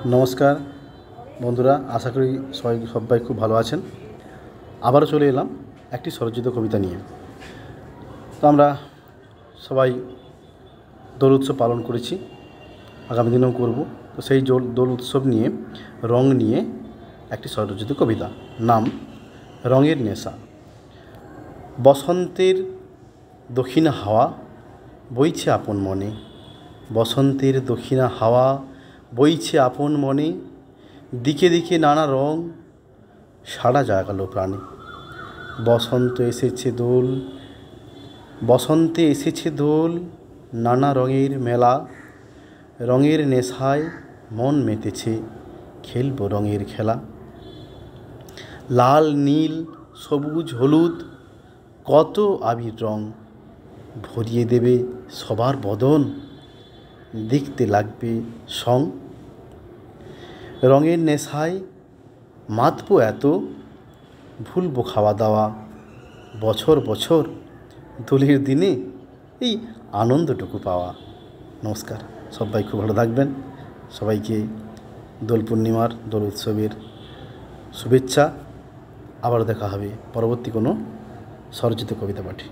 নমস্কার বন্ধুরা, আশা করি সবাই খুব ভালো আছেন। আবারও চলে এলাম একটি স্বরচিত কবিতা নিয়ে। তো আমরা সবাই দোল উৎসব পালন করেছি, আগামী দিনেও করব। তো সেই দোল উৎসব নিয়ে, রং নিয়ে একটি স্বরচিত কবিতা, নাম রঙের নেশা। বসন্তের দক্ষিণা হাওয়া বইছে আপন মনে, বসন্তের দক্ষিণা হাওয়া বইছে আপন মনে, দিকে দিকে নানা রং সাড়া জাগালো প্রাণে। বসন্তে এসেছে দোল, নানা রঙের মেলা, রঙের নেশায় মন মেতেছে, খেলবো রঙের খেলা। লাল নীল সবুজ হলুদ কত আবির রং ভরিয়ে দেবে সবার বদন, দেখতে লাগবে সং। রঙের নেশায় মাতবো এত, ভুলবো খাওয়া দাওয়া, বছর বছর দোলের দিনে এই আনন্দটুকু পাওয়া। নমস্কার, সবাই খুব ভালো থাকবেন। সবাইকে দোল পূর্ণিমার, দোল উৎসবের শুভেচ্ছা। আবার দেখা হবে পরবর্তী কোনো স্বরচিত কবিতা পাঠে।